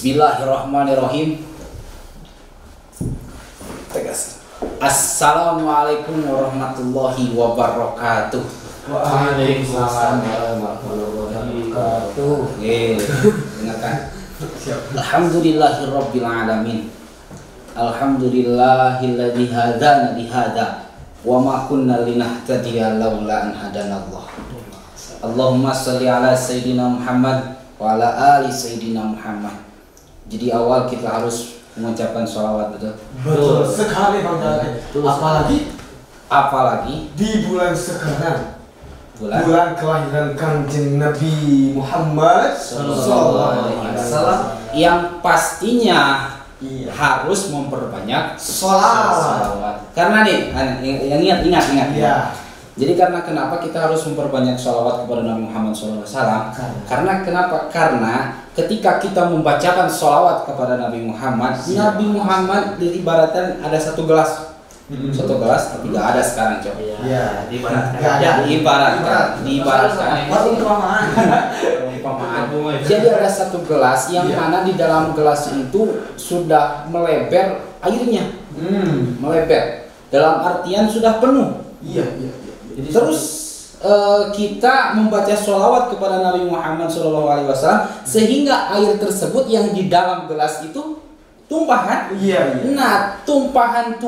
Bismillahirrahmanirrahim. Tegas. Assalamualaikum warahmatullahi wabarakatuh. Waalaikumsalam warahmatullahi wabarakatuh. Dengarkan. Alhamdulillahirabbil alamin. Alhamdulillahilladzi hadana li hada wa ma kunna linahtadiya laula an hadanallah. Allahumma shalli ala sayyidina Muhammad wa ala ali sayyidina Muhammad. Jadi awal kita harus mengucapkan sholawat, betul? Betul sekali Bang Jalal. Apalagi di bulan sekarang, bulan kelahiran Kanjeng Nabi Muhammad sallallahu alaihi wasallam, yang pastinya harus memperbanyak sholawat. Karena nih, yang ingat. Iya. Jadi karena kenapa kita harus memperbanyak sholawat kepada Nabi Muhammad SAW? Karena kenapa? Karena ketika kita membacakan sholawat kepada Nabi Muhammad, Nabi Muhammad diibaratkan ada satu gelas, tapi nggak ada sekarang, coba. Iya. Diibaratkan. Perumpamaan. Jadi ada satu gelas yang mana di dalam gelas itu sudah melebar airnya, melebar. Dalam artian sudah penuh. Iya. Terus kita membaca sholawat kepada Nabi Muhammad SAW sehingga air tersebut yang di dalam gelas itu tumpahan. Iya. Nah, tumpahan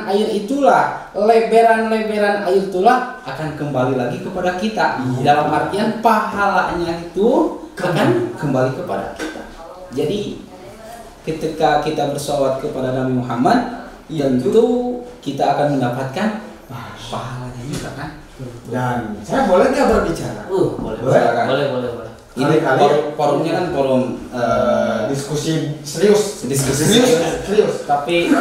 air itulah, leberan air itulah akan kembali lagi kepada kita. Dalam artian pahalanya itu akan kembali kepada kita. Jadi ketika kita bersolawat kepada Nabi Muhammad, tentu kita akan mendapatkan pahalanya juga kan. Dan saya boleh nggak berbicara? Boleh. Ini forumnya kan forum diskusi serius. Tapi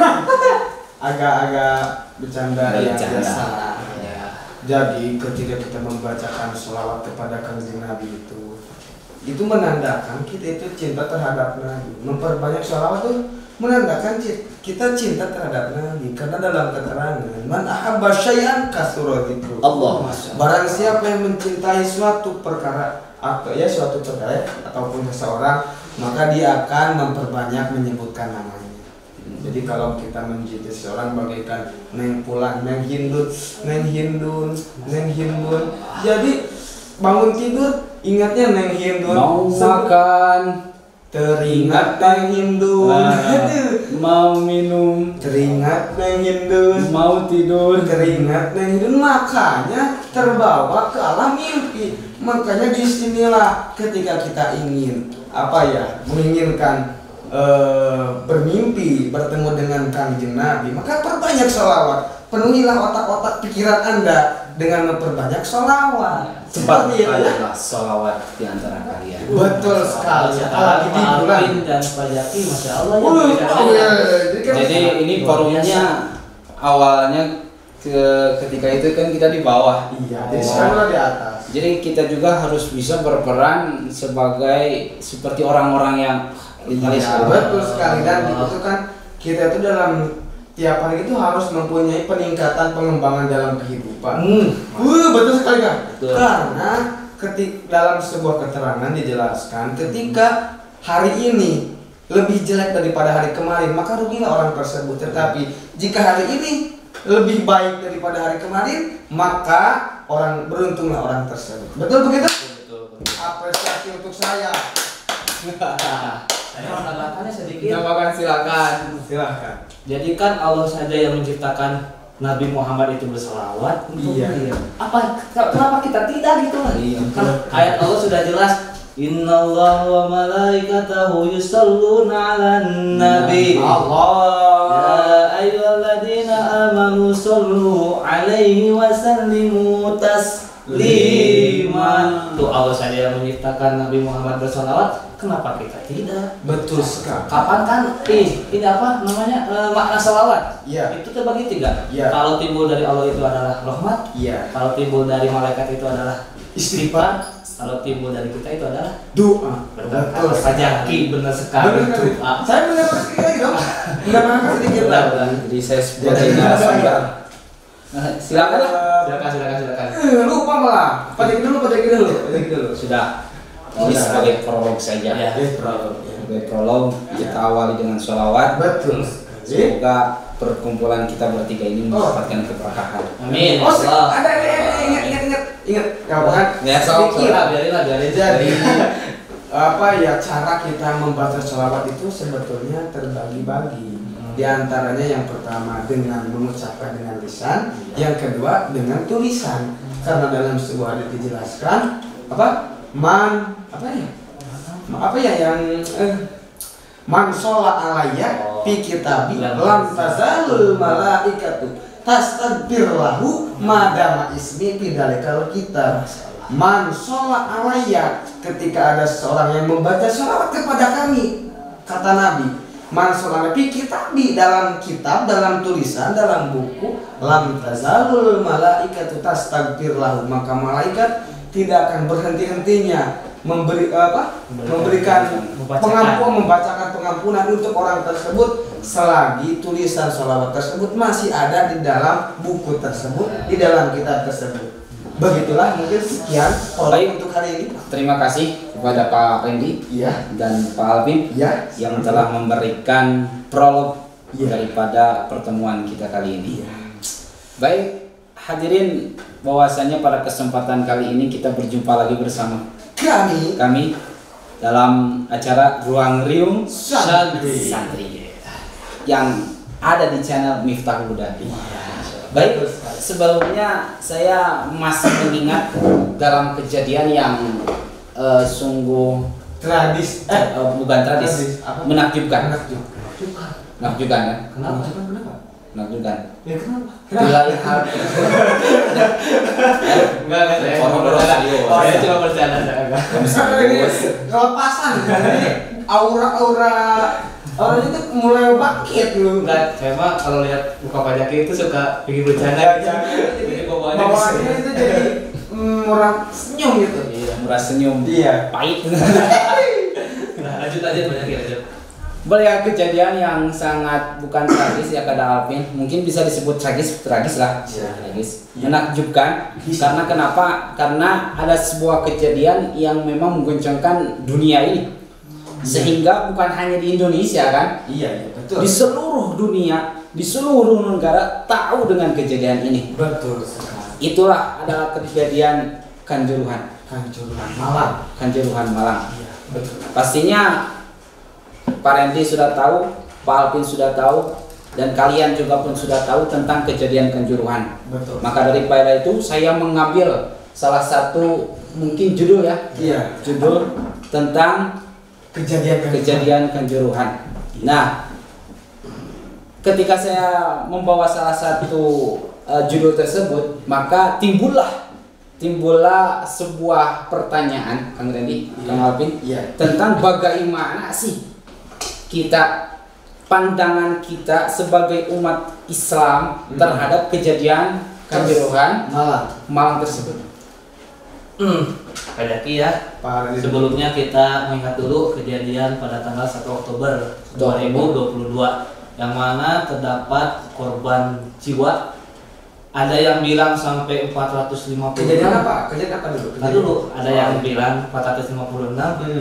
agak bercanda ya bercanda. biasa. Jadi ketika kita membacakan sholawat kepada Kanjeng Nabi itu menandakan kita itu cinta terhadap Nabi. Memperbanyak sholawat itu menandakan kita cinta terhadap Nabi, karena dalam keterangan man ahabba syai'an kasura dzikru. Allah. Barang siapa yang mencintai suatu perkara ataupun seseorang, maka dia akan memperbanyak menyebutkan namanya. Jadi kalau kita mencintai seseorang bagaikan neng pulang, neng hindun. Jadi bangun tidur ingatnya neng hindun. Mau makan teringat neng hindun. Mau minum Teringat neng hindun. mau tidur. Teringat neng hindun. Makanya terbawa ke alam mimpi. Makanya disinilah ketika kita ingin menginginkan bermimpi bertemu dengan Kanjeng Nabi, maka perbanyak sholawat. Penuhilah otak-otak pikiran Anda dengan memperbanyak sholawat. Seperti itu adalah sholawat di antara kalian. Betul sekali. Apalagi di bulan dan Pajaki, masya Allah. Jadi ini forumnya awalnya ketika itu kan kita di bawah. Iya. Jadi sekarang di atas. Jadi kita juga harus bisa berperan sebagai seperti orang-orang yang betul sekali. Dan itu kan kita itu dalam tiap hari itu harus mempunyai peningkatan pengembangan dalam kehidupan. Betul sekali kan? Karena dalam sebuah keterangan dijelaskan ketika hari ini lebih jelek daripada hari kemarin, maka rugilah orang tersebut. Tetapi jika hari ini lebih baik daripada hari kemarin, maka beruntunglah orang tersebut. Betul begitu? Betul. Apresiasi untuk saya. Saya menambahkannya sedikit. Silakan. Jadi kan Allah saja yang menciptakan Nabi Muhammad itu berselawat. Iya. Kenapa kita tidak gitu? Kan ayat Allah sudah jelas. Innallaha wa malaikatahu yusholluna 'alan nabi. Ya ayyuhalladzina amanu shollu 'alaihi wa sallimu taslima. Tuh Allah saja yang menciptakan Nabi Muhammad berselawat. Kenapa kita tidak? Betul sekali. Kapan kan ini apa namanya makna salawat? Iya. Itu terbagi tiga. Iya. Kalau timbul dari Allah itu adalah rahmat. Iya. Kalau timbul dari malaikat itu adalah Istighfar. Kalau timbul dari kita itu adalah Doa. betul. Pajaki benar sekali. Benar. Saya mendengar sedikit dong. Mendengar sedikit. Jadi saya sebagai narasumber. Silakan. Lupa malah. Pajaki dulu. Sudah. Ini sebagai prolog saja. Ya. sebagai prolog kita awali dengan sholawat. Betul. Semoga perkumpulan kita bertiga ini mendapatkan keberkahan. Amin. Oh, ada ingat kamu kan? Ya, biarin. Jadi apa ya, cara kita membaca sholawat itu sebetulnya terbagi-bagi. Di antaranya yang pertama dengan mengucapkan dengan lisan, yang kedua dengan tulisan. Karena dalam sebuah hadis dijelaskan apa? Man sholat alayya fi kitabi lam tazalul malaikatu tastaghfir lahu madama ismi fi dalikal kitab. Man sholat alayya, ketika ada seorang yang membaca sholawat kepada kami, kata Nabi, man sholat fi kitabi, dalam kitab, dalam tulisan, dalam buku, lam tazalul malaikatu tastaghfir lahu, maka malaikat tidak akan berhenti-hentinya memberikan pengampunan, membacakan pengampunan untuk orang tersebut selagi tulisan sholawat tersebut masih ada di dalam buku tersebut, di dalam kitab tersebut. Begitulah mungkin sekian untuk hari ini. Terima kasih kepada Pak Randy dan Pak Alvin yang telah memberikan prolog daripada pertemuan kita kali ini. Baik, hadirin, bahwasanya pada kesempatan kali ini kita berjumpa lagi bersama kami dalam acara Ruang Riung Santri yang ada di channel Miftahul Huda. Baik, sebelumnya saya masih mengingat dalam kejadian yang sungguh bukan tradis, menakjubkan. Menakjubkan kan? Kenapa? Menakjubkan. Ya kenapa? Bila hal Enggak, saya cuma bercanda. Kelepasan aura itu mulai bangkit lu. Enggak, saya mah kalau lihat muka Pak Jaki itu suka bikin bercanda. Jadi bawaannya itu jadi murah senyum gitu. Iya, murah senyum. Iya. Pahit. Nah, lanjut Pak Jaki. Boleh, kejadian yang sangat bukan tragis ya kata Alvin, mungkin bisa disebut tragis lah, tragis, menakjubkan. Karena kenapa? Karena ada sebuah kejadian yang memang mengguncangkan dunia ini, sehingga bukan hanya di Indonesia kan, betul. di seluruh dunia, di seluruh negara tahu dengan kejadian ini. Betul sekali. Itulah adalah kejadian Kanjuruhan Malang. Kanjuruhan Malang. Iya, betul. Pastinya Pak Randy sudah tahu, Pak Alvin sudah tahu, dan kalian juga pun sudah tahu tentang kejadian Kanjuruhan. Betul. Maka daripada itu saya mengambil salah satu mungkin judul ya, judul tentang kejadian Kanjuruhan. Nah, ketika saya membawa salah satu judul tersebut, maka timbullah sebuah pertanyaan, Kang Randy, Kang Alvin, tentang bagaimana sih pandangan kita sebagai umat Islam terhadap kejadian Kanjuruhan Malang tersebut. Pak Jaki ya. Sebelumnya kita mengingat dulu kejadian pada tanggal 1 Oktober 2022 yang mana terdapat korban jiwa. Ada yang bilang sampai 450. Kejadian apa dulu? Dulu ada yang bilang 456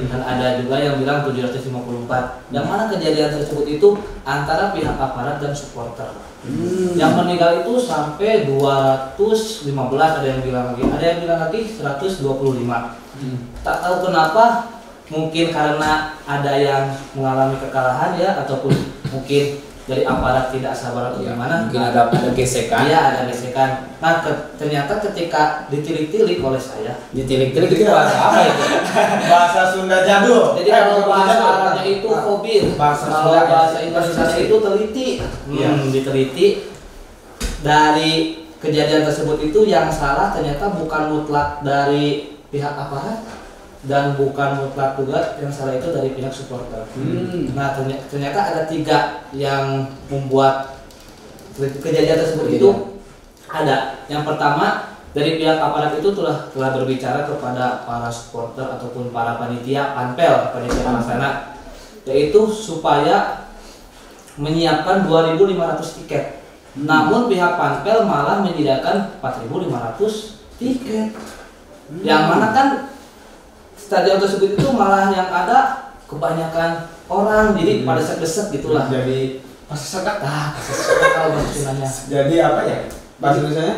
dan ada juga yang bilang 754. Yang mana kejadian tersebut itu antara pihak aparat dan supporter. Yang meninggal itu sampai 215, ada yang bilang lagi 125. Tak tahu kenapa, mungkin karena ada yang mengalami kekalahan ya, ataupun mungkin dari aparat tidak sabar atau gimana, mungkin ada gesekan. Iya, ada gesekan. Nah, ternyata ketika ditilik-tilik oleh saya, ditilik-tilik itu bahasa apa itu? Bahasa Sunda jadul. Jadi kalau bahasa Arabnya itu khobir, kalau bahasa Indonesia itu teliti. Diteliti dari kejadian tersebut itu yang salah ternyata bukan mutlak dari pihak aparat dan bukan mutlak juga yang salah itu dari pihak supporter. Nah, ternyata ada 3 yang membuat kejadian tersebut itu ada. Yang pertama, dari pihak aparat itu telah berbicara kepada para supporter ataupun para panitia pelaksana, yaitu supaya menyiapkan 2.500 tiket. Namun pihak Panpel malah menyediakan 4.500 tiket. Yang mana kan stadion tersebut itu malah yang ada kebanyakan orang, jadi pada desek gitulah. Jadi Pas sedak kalau bahasanya. jadi apa ya? Bahasa Indonesianya?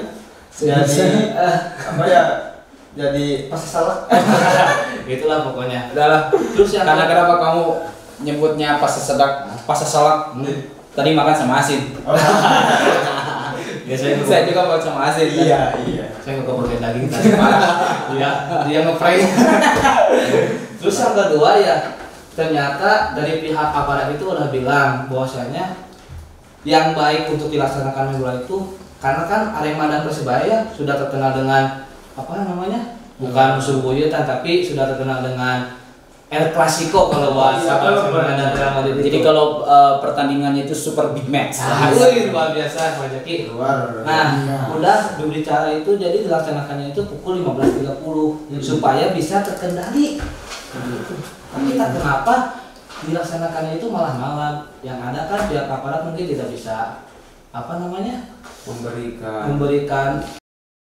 Jadi apa ya? Jadi Pas salah. Gitulah pokoknya. Udahlah. Terus yang Karena kenapa kamu nyebutnya pas sedak, pas salak? Tadi makan sama asin. Ya Saya juga makan sama asin. iya. Saya nggak pakai daging tadi. Iya, dia ngeprank. Terus yang kedua ya, ternyata dari pihak aparat itu udah bilang bahwasanya yang baik untuk dilaksanakan minggu itu karena kan Arema dan Persebaya sudah terkenal dengan apa namanya? Bukan musuh buyutan tapi sudah terkenal dengan El Clasico kalau bahasa Barcelona dan Real Madrid. Jadi kalau pertandingannya itu super big match. Luar biasa Pak Jaki. Nah, udah berbicara itu jadi dilaksanakannya itu pukul 15.30 supaya bisa terkendali. Tapi tak kenapa dilaksanakannya itu malah malam. Yang ada kan pihak aparat mungkin tidak bisa apa namanya? memberikan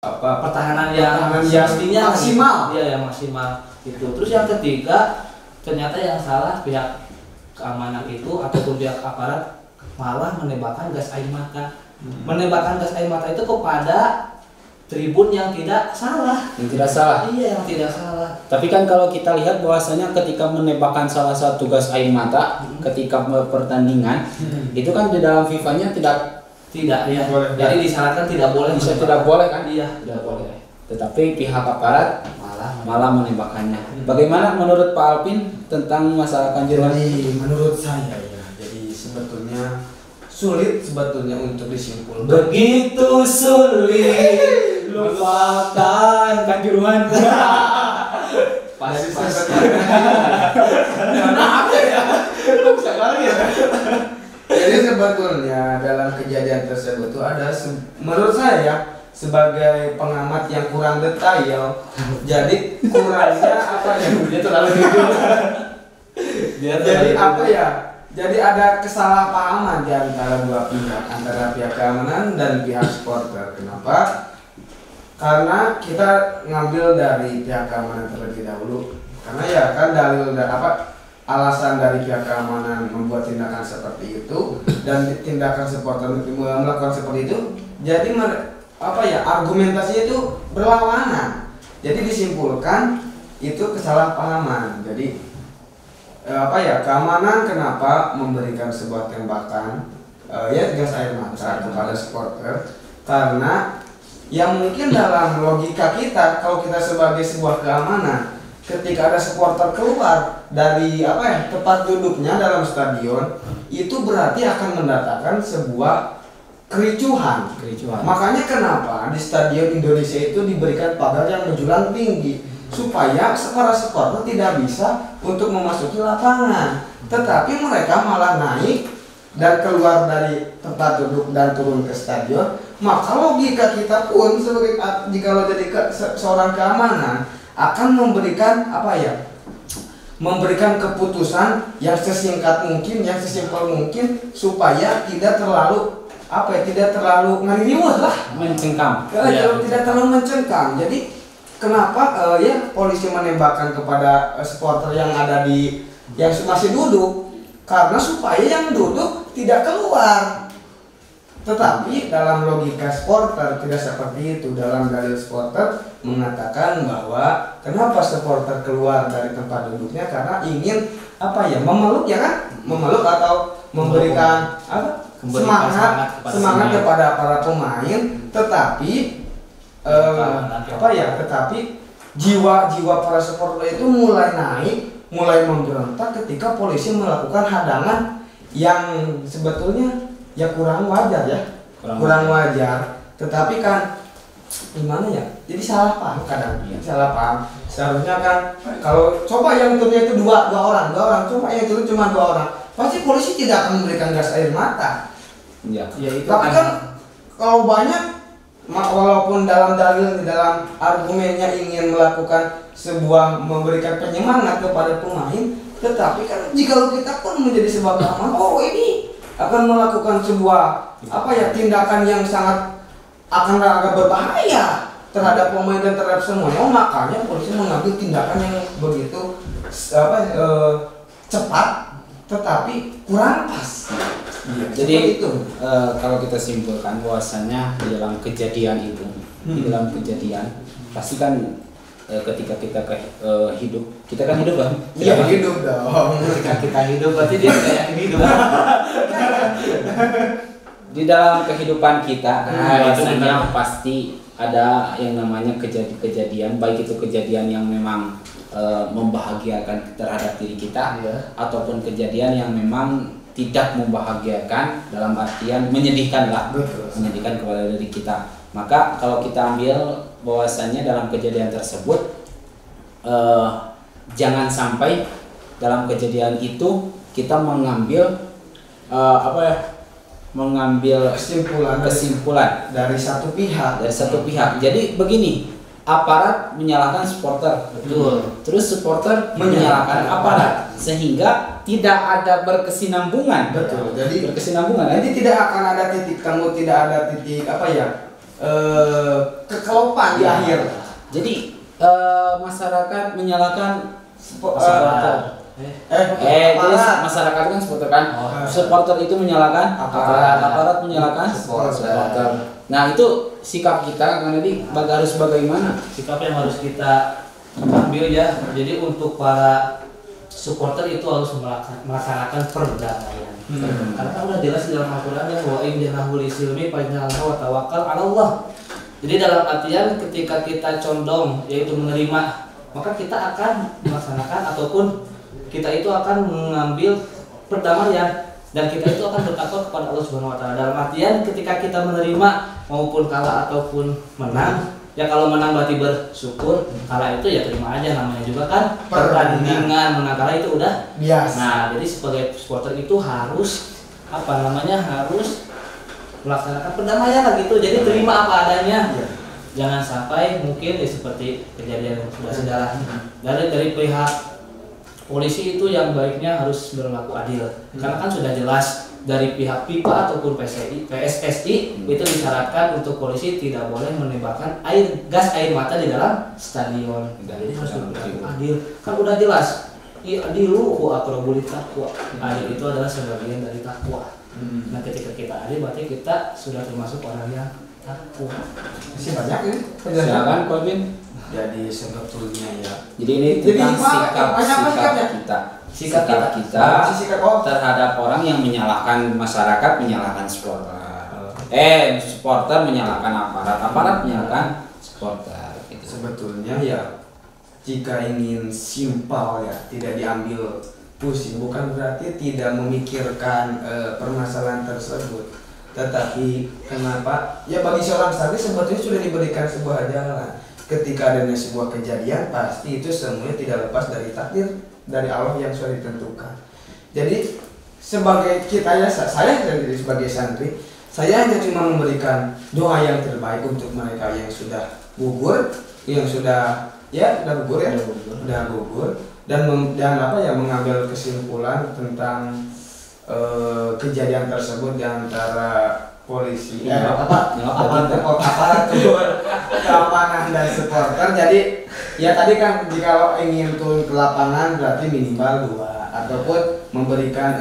apa pertahanan yang mestinya maksimal. Iya, yang maksimal itu. Terus yang ketiga, ternyata yang salah pihak keamanan itu ataupun pihak aparat malah menembakkan gas air mata. Menembakkan gas air mata itu kepada tribun yang tidak salah. Yang tidak salah. Iya, yang tidak salah. Tapi kan kalau kita lihat bahwasanya ketika menembakkan salah satu gas air mata ketika pertandingan itu kan di dalam FIFA-nya tidak ya. Boleh. Jadi disyaratkan tidak boleh. bisa tidak boleh kan? Iya, Tidak boleh. Tetapi pihak aparat malah menembakkannya. Bagaimana menurut Pak Alvin tentang masalah Kanjuruhan? Jadi menurut saya ya, jadi sebetulnya sulit sebetulnya untuk disimpulkan. Begitu sulit lupakan Kanjuruhan. Pas. Jadi sebetulnya dalam kejadian tersebut itu ada menurut saya sebagai pengamat yang kurang detail. Jadi kurangnya apa ya? Dia terlalu jujur. Jadi apa ya? Jadi ada kesalahpahaman di antara dua pihak, antara pihak keamanan dan pihak supporter. Kenapa? Karena kita ngambil dari pihak keamanan terlebih dahulu. Karena ya kan dalil alasan dari pihak keamanan membuat tindakan seperti itu dan tindakan supporter melakukan seperti itu. Jadi argumentasinya itu berlawanan. Jadi disimpulkan itu kesalahpahaman. Jadi keamanan kenapa memberikan sebuah tembakan gas air mata kepada supporter? Karena yang mungkin dalam logika kita, kalau kita sebagai sebuah keamanan, ketika ada supporter keluar dari tempat duduknya dalam stadion, itu berarti akan mendatangkan sebuah kericuhan. Makanya kenapa di stadion Indonesia itu diberikan pagar yang menjulang tinggi supaya para supporter tidak bisa untuk memasuki lapangan, tetapi mereka malah naik dan keluar dari tempat duduk dan turun ke stadion. Maka logika kita pun sebagai jika jadi seorang keamanan akan memberikan keputusan yang sesingkat mungkin, yang sesimpel mungkin supaya tidak terlalu ngariwuh lah, mencengkam. Tidak terlalu mencengkam. Jadi kenapa polisi menembakkan kepada supporter yang ada yang masih duduk? Karena supaya yang duduk tidak keluar. Tetapi dalam logika supporter tidak seperti itu. Dalam dalil supporter mengatakan bahwa kenapa supporter keluar dari tempat duduknya karena ingin memeluk memeluk atau memberikan semangat kepada para pemain. Tetapi tetapi jiwa para supporter itu mulai naik, mulai memberontak ketika polisi melakukan hadangan yang sebetulnya kurang wajar kurang wajar. Tetapi kan gimana ya, jadi salah paham kadang. Salah paham. Seharusnya kan kalau coba yang turunnya itu dua orang, coba yang turun cuma 2 orang, pasti polisi tidak akan memberikan gas air mata. Tapi kan kalau banyak, walaupun dalam argumennya ingin melakukan memberikan penyemangat kepada pemain, tetapi kan jika kita pun menjadi sebuah keamanan, ini akan melakukan sebuah tindakan yang sangat akan agak berbahaya terhadap pemain dan terhadap semuanya. Makanya polisi mengambil tindakan yang begitu cepat tetapi kurang pas. Ya, jadi itu kalau kita simpulkan bahwasanya di dalam kejadian itu, di dalam kejadian pasti kan ketika kita hidup, kita kan hidup kan? Iya, hidup dong. Ketika kita hidup berarti dia kayak hidup. Di dalam kehidupan kita biasanya pasti ada yang namanya kejadian, baik itu kejadian yang memang membahagiakan terhadap diri kita, ataupun kejadian yang memang tidak membahagiakan, dalam artian menyedihkan lah. Betul. Menyedihkan kepada diri kita. Maka kalau kita ambil bahwasannya dalam kejadian tersebut jangan sampai dalam kejadian itu kita mengambil mengambil kesimpulan dari satu pihak. Jadi begini, aparat menyalahkan supporter, betul. Terus supporter menyalahkan aparat, sehingga tidak ada berkesinambungan. Betul. Jadi berkesinambungan. Jadi tidak akan ada titik temu, tidak ada titik kekelopan di akhir. Jadi masyarakat menyalahkan supporter. Terus masyarakat kan supporter kan, supporter itu menyalahkan aparat menyalahkan supporter. Nah itu sikap kita kan nanti harus bagaimana? Sikap yang harus kita ambil ya. Jadi untuk para supporter itu harus melaksanakan perdamaian. Karena kan udah jelas di dalam Al-Quran ya, wa in janahu lisilmi fajnalna wa tawakkal 'ala Allah. Jadi dalam artian ketika kita condong yaitu menerima, maka kita akan melaksanakan ataupun kita itu akan mengambil perdamaian dan kita itu akan bertakwa kepada Allah Subhanahu wa taala. Dalam artian ketika kita menerima maupun kalah ataupun menang, ya kalau menang berarti bersyukur, kalah itu ya terima aja, namanya juga kan pertandingan, menang kalah itu udah biasa. Nah, jadi sebagai supporter itu harus harus melaksanakan perdamaian lah gitu. Jadi terima apa adanya. Jangan sampai mungkin seperti kejadian yang sudah sejarah dari pihak polisi itu yang baiknya harus berlaku adil. Karena kan sudah jelas dari pihak FIFA ataupun PSSI itu disyaratkan untuk polisi tidak boleh menembakkan gas air mata di dalam stadion. Jadi harus berlaku adil. Kan udah jelas. Adilu wa aqrabul taqwa. Adil itu adalah sebagian dari takwa. Nah, ketika kita adil berarti kita sudah termasuk orang yang takwa. Masih banyak ya penjelasan Pak Bin. Jadi sebetulnya ya. Jadi ini tentang sikap kita terhadap orang yang menyalahkan masyarakat, menyalahkan supporter. Supporter menyalahkan aparat menyalahkan supporter. Gitu. Sebetulnya ya jika ingin simpel ya, tidak diambil pusing, bukan berarti tidak memikirkan permasalahan tersebut. Tetapi kenapa? Ya bagi seorang santri sebetulnya sudah diberikan sebuah jalan. Ketika adanya sebuah kejadian, pasti itu semuanya tidak lepas dari takdir dari Allah yang sudah ditentukan. Jadi sebagai kita ya, saya sendiri sebagai santri, saya hanya cuma memberikan doa yang terbaik untuk mereka yang sudah gugur, yang sudah gugur dan mengambil kesimpulan tentang kejadian tersebut di antara polisi, aparatur keamanan dan supporter. Jadi ya tadi kan jika ingin turun ke lapangan berarti minimal 2, ataupun memberikan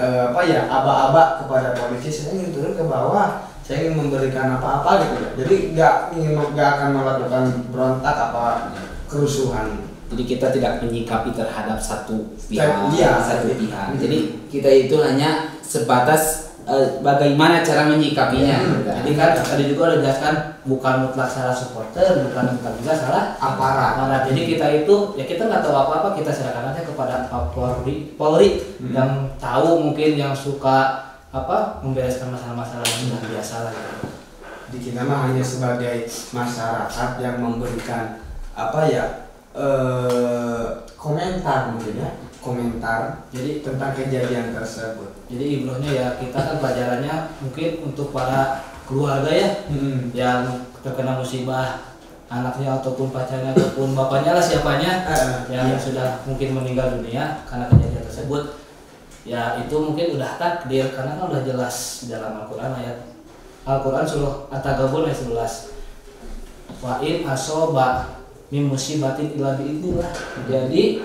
aba-aba kepada polisi. Saya ingin turun ke bawah, saya ingin memberikan apa-apa gitu. Jadi nggak akan melakukan berontak apa kerusuhan. Jadi kita tidak menyikapi terhadap satu pihak, pihak. Hmm. Jadi kita itu hanya sebatas bagaimana cara menyikapinya. Jadi kan tadi juga udah jelaskan bukan mutlak salah supporter, bukan mutlak juga salah aparat. Jadi kita itu ya kita nggak tahu apa-apa, kita serahkan aja kepada Polri yang tahu, mungkin yang suka membereskan masalah-masalah yang sudah biasa lah gitu. Jadi kita mah hanya sebagai masyarakat yang memberikan komentar mungkin ya, komentar jadi tentang kejadian tersebut. Jadi ibrohnya ya kita kan pelajarannya mungkin untuk para keluarga ya yang terkena musibah, anaknya ataupun pacarnya ataupun bapaknya lah siapanya yang sudah mungkin meninggal dunia karena kejadian tersebut. Ya itu mungkin udah takdir karena kan udah jelas dalam Al-Quran Al-Quran surah At-Tagabun ayat 11. Wa in asoba min musibatin illa biidznillah. Jadi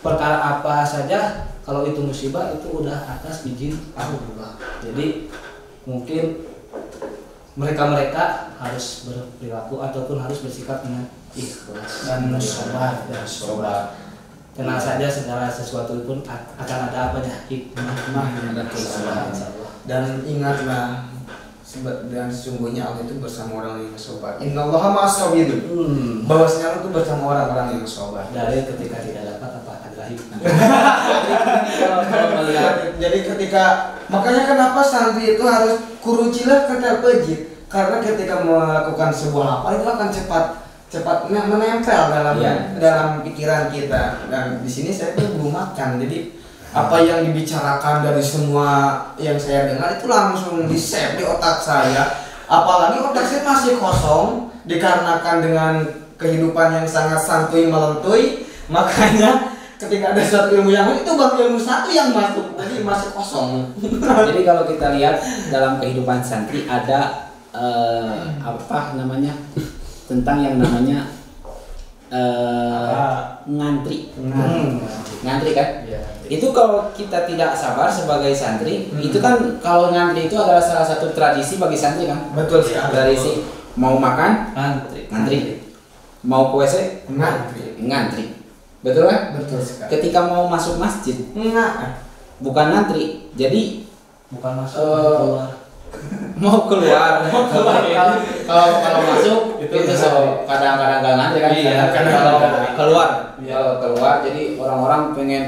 perkara apa saja kalau itu musibah itu udah atas izin Allah. Jadi mungkin mereka harus berperilaku ataupun harus bersikap dengan ikhlas dan sabar. Tenang saja, segala sesuatu pun akan ada hikmah dan kesabaran. Dan ingatlah, dan sesungguhnya Allah itu bersama orang yang sabar. Innallaha ma'as-sabirin. Bahwasanya Allah itu bersama orang-orang yang sabar. Dari ketika tidak dapat apa adalah hikmah. Kalau melihat, jadi ketika makanya kenapa santri itu harus kurucilah ketel pejit, karena ketika melakukan sebuah apa itu akan cepat menempel dalam pikiran kita. Dan di sini saya tuh belum makan, jadi apa yang dibicarakan dari semua yang saya dengar itu langsung di-save di otak saya. Apalagi otak saya masih kosong dikarenakan dengan kehidupan yang sangat santuy melentuy. Makanya ketika ada suatu ilmu yang itu baru ilmu satu yang masuk, jadi masih kosong. Jadi kalau kita lihat dalam kehidupan santri ada tentang yang namanya ngantri. Ngantri kan? Ya. Itu kalau kita tidak sabar sebagai santri, itu kan kalau ngantri itu adalah salah satu tradisi bagi santri kan? Betul sih. Tradisi mau makan Ngantri. mau ke WC ngantri. Betul kan? Betul sekali. Ketika mau masuk masjid bukan ngantri. Jadi Bukan masuk keluar. mau keluar kalau masuk itu kadang-kadang nggak ngantri kan? Iya, kalau keluar Iya. keluar jadi orang-orang pengen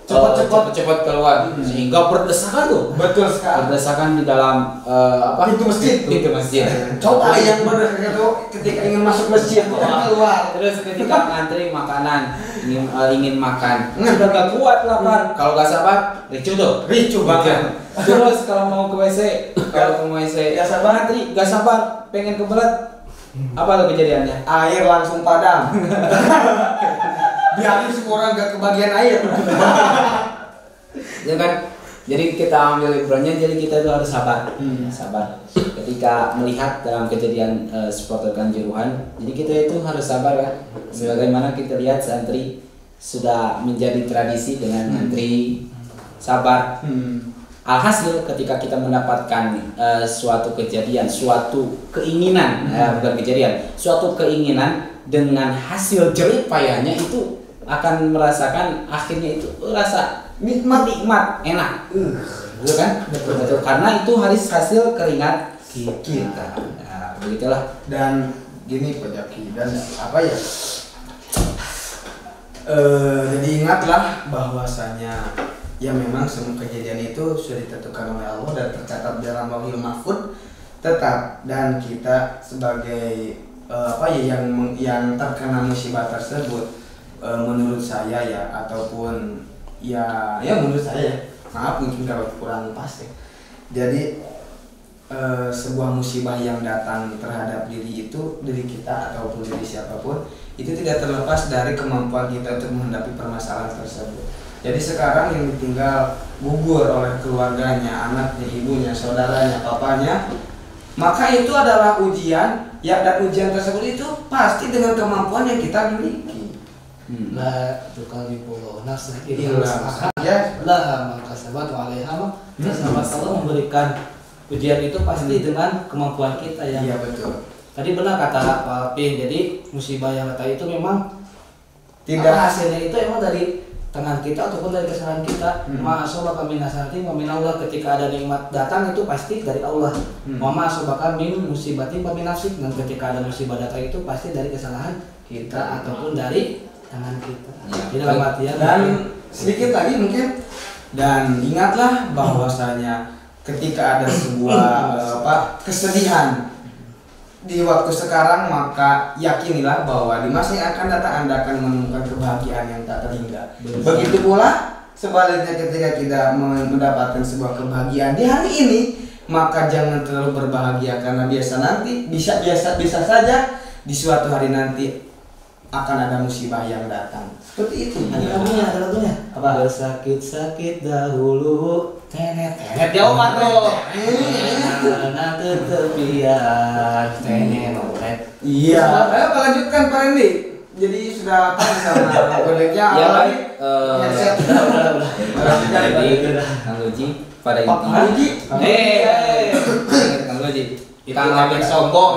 Cepat-cepat keluar sehingga berdesakan tuh. Betul sekali. Berdesakan di dalam Pintu masjid. Pintu masjid. Coba yang benar itu ketika ingin masuk masjid keluar. Terus ketika ngantri makanan ingin makan sudah gak kuat lapar. Kalau gak sabar ricu tuh. Ricu banget. Terus kalau mau ke WC Gak sabar. ngantri gak sabar pengen kebelet. Apa tuh kejadiannya? Air langsung padam. Biarin semua orang gak kebagian air. Ya kan? Jadi kita ambil ibrohnya, jadi kita itu harus sabar. Sabar. Ketika melihat dalam kejadian supporter Kanjuruhan, jadi kita itu harus sabar kan. Sebagaimana kita lihat santri sudah menjadi tradisi dengan ngantri, sabar. Alhasil ketika kita mendapatkan suatu kejadian, suatu keinginan, bukan kejadian, suatu keinginan dengan hasil jerih payahnya itu akan merasakan akhirnya itu rasa nikmat, enak. Betul kan? Betul. Karena itu hasil keringat kita. Nah, begitulah. Dan gini Pak Jaki, dan apa ya? Jadi ingatlah bahwasanya ya memang semua kejadian itu sudah ditentukan oleh Allah dan tercatat dalam Lauhul Mahfuz. Tetap dan kita sebagai yang terkena musibah tersebut, menurut saya ya, ataupun ya menurut saya, maaf mungkin kalau kurang pas ya. Jadi sebuah musibah yang datang terhadap diri kita ataupun diri siapapun itu tidak terlepas dari kemampuan kita untuk menghadapi permasalahan tersebut. Jadi sekarang yang ditinggal gugur oleh keluarganya, anaknya, ibunya, saudaranya, papanya, maka itu adalah ujian ya, dan ujian tersebut itu pasti dengan kemampuan yang kita miliki. La tukallifu nafsan Iya, illa laha ma kasabat wa 'alaiha ma kasabat. Allah memberikan ujian itu pasti dengan kemampuan kita ya. Iya betul. Tadi benar kata Pak Pin, jadi musibah yang datang itu memang Tidak hasilnya itu emang dari tangan kita ataupun dari kesalahan kita. Ma asabaka min hasanatin wa min Allah, ketika ada nikmat datang itu pasti dari Allah. Wa ma asabaka min musibatin fa min nafsik, dan ketika ada musibah datang itu pasti dari kesalahan kita ataupun dari tangan kita. Jadi dalam artian dan sedikit lagi mungkin, dan ingatlah bahwasanya ketika ada sebuah kesedihan di waktu sekarang, maka yakinilah bahwa di masa yang akan datang Anda akan menemukan kebahagiaan yang tak terhingga. Begitu pula sebaliknya, ketika kita mendapatkan sebuah kebahagiaan di hari ini, maka jangan terlalu berbahagia, karena bisa saja di suatu hari nanti akan ada musibah yang datang. Seperti itu. ada lagunya. Apa? Bersakit-sakit dahulu, tenet jauh maro. Nah tetepian, tenet. Iya. Ayo lanjutkan Pak Randy. jadi sudah apa misalnya bolehnya Ya apa baik, headset jadi Kang Luji pada Pak intinya, Luji. Kang Luji, Kang Lapin sombong.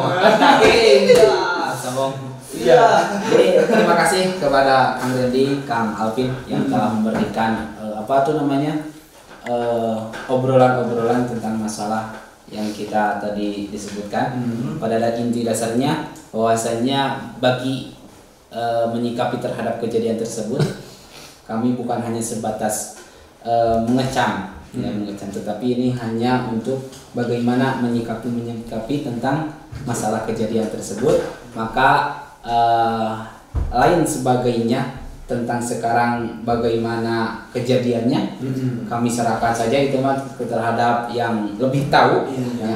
sombong. Iya. Jadi terima kasih kepada Kang Randy, Kang Alvin yang telah memberikan apa tuh namanya obrolan-obrolan tentang masalah yang kita tadi disebutkan. Pada inti dasarnya bahwasanya bagi menyikapi terhadap kejadian tersebut kami bukan hanya sebatas mengecam, tetapi ini hanya untuk bagaimana menyikapi tentang masalah kejadian tersebut. Maka lain sebagainya tentang sekarang bagaimana kejadiannya kami serahkan saja itu mah terhadap yang lebih tahu,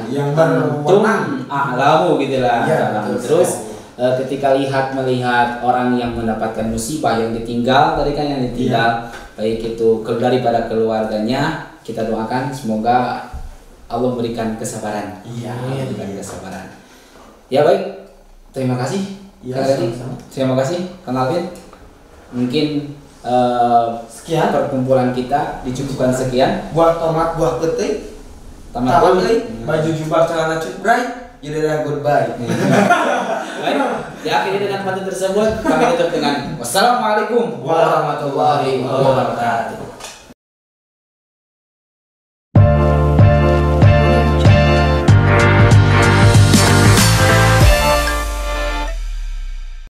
yang berwenang a'lamu gitulah. Ya, Terus ketika melihat orang yang mendapatkan musibah yang ditinggal tadi kan yang ditinggal baik itu daripada keluarganya, kita doakan semoga Allah memberikan kesabaran. Berikan kesabaran. Ya baik, terima kasih. Ya, terima kasih Kang Alvin. Mungkin sekian perkumpulan kita dicukupkan sekian. buah tomat buah petai Tamat baju jubah celana cutbray jadi goodbye. Baik, diakhiri dengan pantun tersebut kami tutup dengan wassalamualaikum warahmatullahi wabarakatuh.